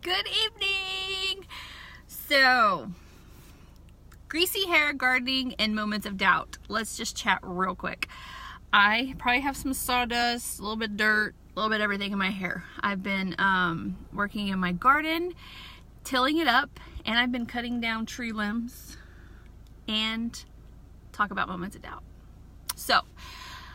Good evening. So, greasy hair, gardening, and moments of doubt. Let's just chat real quick. I probably have some sawdust, a little bit of dirt, a little bit of everything in my hair. I've been working in my garden, tilling it up, and I've been cutting down tree limbs and talk about moments of doubt. So,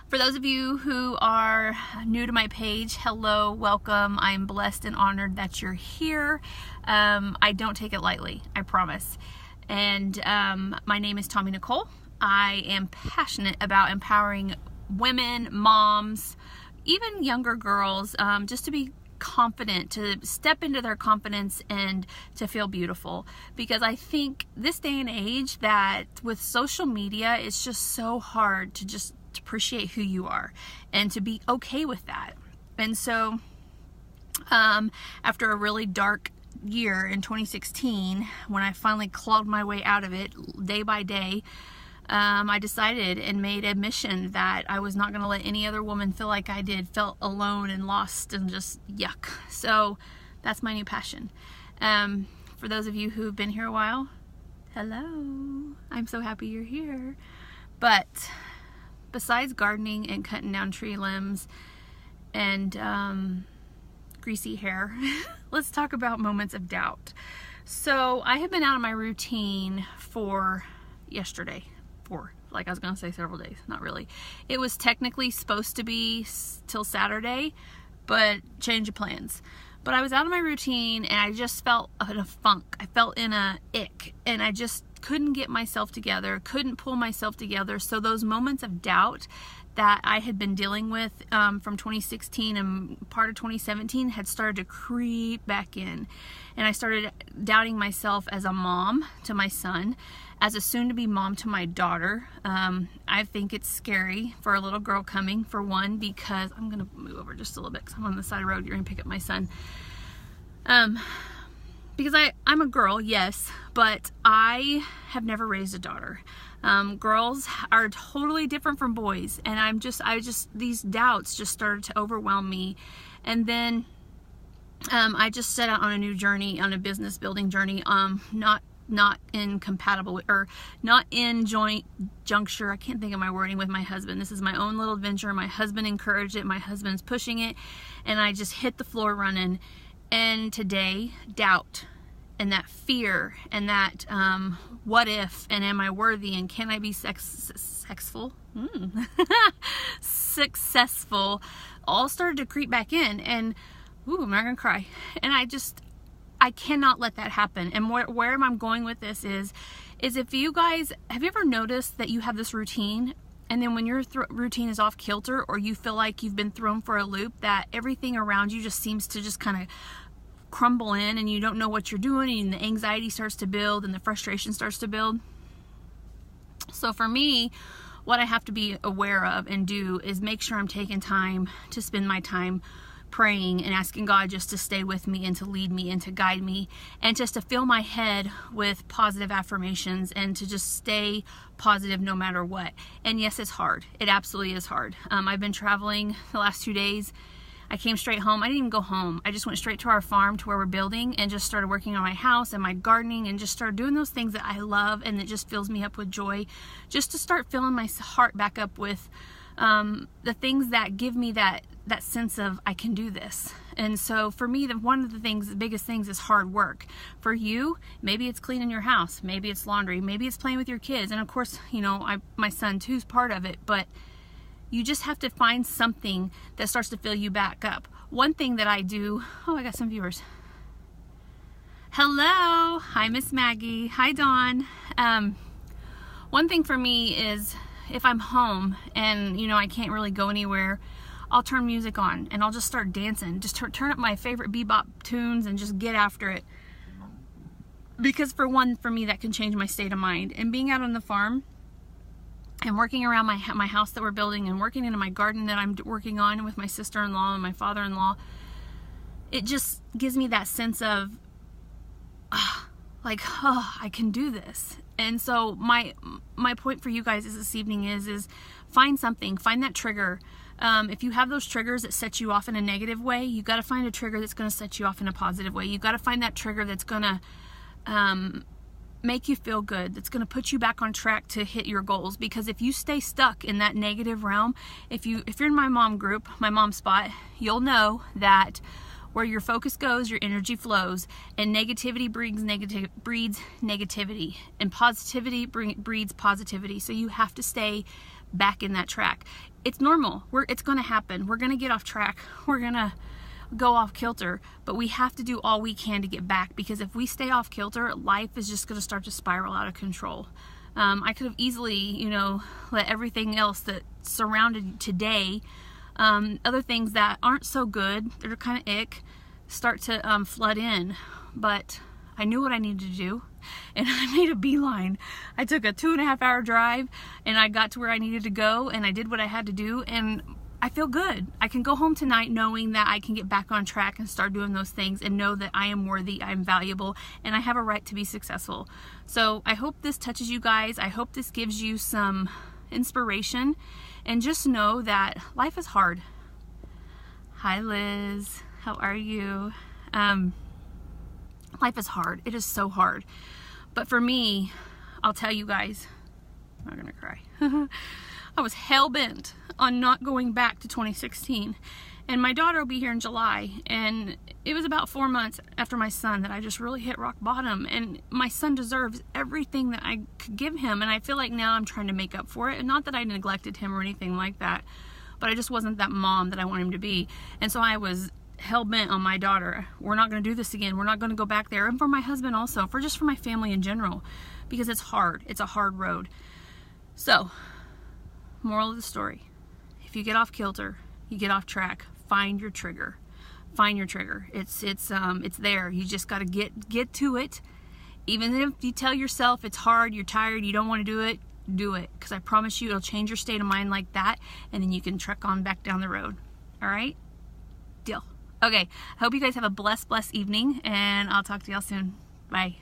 for those of you who are new to my page, hello, welcome. I'm blessed and honored that you're here. I don't take it lightly, I promise. And my name is Tommy Nicole. I am passionate about empowering women, moms, even younger girls, just to be confident, to step into their confidence and to feel beautiful. Because I think this day and age that with social media, it's just so hard to just appreciate who you are and to be okay with that. And so after a really dark year in 2016, when I finally clawed my way out of it day by day, I decided and made a mission that I was not going to let any other woman feel like I did, felt alone and lost and just yuck. So that's my new passion. For those of you who've been here a while, hello, I'm so happy you're here. But besides gardening and cutting down tree limbs and greasy hair, let's talk about moments of doubt. So I have been out of my routine for several days, not really. It was technically supposed to be till Saturday, but change of plans. But I was out of my routine and I just felt in a funk. I felt in a ick and I just couldn't get myself together, couldn't pull myself together. So those moments of doubt that I had been dealing with from 2016 and part of 2017 had started to creep back in. And I started doubting myself as a mom to my son, as a soon-to-be mom to my daughter. I think it's scary for a little girl coming, for one, because I'm going to move over just a little bit because I'm on the side of the road. You're going to pick up my son. Because I'm a girl, yes, but I have never raised a daughter. Girls are totally different from boys, and these doubts just started to overwhelm me. And then I just set out on a new journey, on a business building journey, not incompatible or not in joint juncture. I can't think of my wording with my husband. This is my own little venture. My husband encouraged it. My husband's pushing it, and I just hit the floor running. And today, doubt and that fear and that what if and am I worthy and can I be successful all started to creep back in. And I'm not gonna cry. And I cannot let that happen. And where I'm going with this is if you guys, have you ever noticed that you have this routine, and then when your routine is off kilter, or you feel like you've been thrown for a loop, that everything around you just seems to just kind of crumble in, and you don't know what you're doing, and the anxiety starts to build and the frustration starts to build? So for me, what I have to be aware of and do is make sure I'm taking time to spend my time praying and asking God just to stay with me and to lead me and to guide me, and just to fill my head with positive affirmations and to just stay positive no matter what. And yes, it's hard. It absolutely is hard. I've been traveling the last 2 days. I came straight home. I didn't even go home. I just went straight to our farm, to where we're building, and just started working on my house and my gardening, and just started doing those things that I love and that just fills me up with joy, just to start filling my heart back up with the things that give me that sense of I can do this. And so for me, one of the biggest things is hard work. For you, maybe it's cleaning your house, maybe it's laundry, maybe it's playing with your kids, and of course, my son too's part of it. But you just have to find something that starts to fill you back up. One thing that I do, I got some viewers. Hello, hi Miss Maggie, hi Dawn. One thing for me is if I'm home and I can't really go anywhere, I'll turn music on and I'll just start dancing. Just turn up my favorite bebop tunes and just get after it. Because for me, that can change my state of mind. And being out on the farm and working around my house that we're building, and working into my garden that I'm working on with my sister-in-law and my father-in-law, it just gives me that sense of I can do this. And so my point for you guys this evening is find something, find that trigger. If you have those triggers that set you off in a negative way, you got to find a trigger that's going to set you off in a positive way. You got to find that trigger that's going to make you feel good, that's going to put you back on track to hit your goals. Because if you stay stuck in that negative realm, if you're in my mom group, my mom spot, you'll know that where your focus goes, your energy flows, and negativity breeds negativity, and positivity breeds positivity. So you have to stay back in that track. It's normal. It's going to happen. We're going to get off track. We're going to go off kilter, but we have to do all we can to get back, because if we stay off kilter, life is just going to start to spiral out of control. I could have easily, let everything else that surrounded today, other things that aren't so good, that are kind of ick, start to flood in, but I knew what I needed to do, and I made a beeline. I took a 2.5-hour drive, and I got to where I needed to go, and I did what I had to do, and I feel good. I can go home tonight knowing that I can get back on track and start doing those things, and know that I am worthy, I'm valuable, and I have a right to be successful. So I hope this touches you guys. I hope this gives you some inspiration, and just know that life is hard. Hi Liz, how are you? Life is hard. It is so hard. But for me, I'll tell you guys, I'm not gonna cry. I was hell-bent on not going back to 2016. And my daughter will be here in July. And it was about 4 months after my son that I just really hit rock bottom. And my son deserves everything that I could give him. And I feel like now I'm trying to make up for it. And not that I neglected him or anything like that, but I just wasn't that mom that I want him to be. And so I was hell-bent on my daughter. We're not going to do this again. We're not going to go back there. And for my husband also, for my family in general, because it's hard. It's a hard road. So, moral of the story, if you get off kilter, you get off track, find your trigger. Find your trigger. It's there. You just got to get to it. Even if you tell yourself it's hard, you're tired, you don't want to do it, because I promise you it'll change your state of mind like that, and then you can trek on back down the road. All right? Deal. Okay. I hope you guys have a blessed evening, and I'll talk to y'all soon. Bye.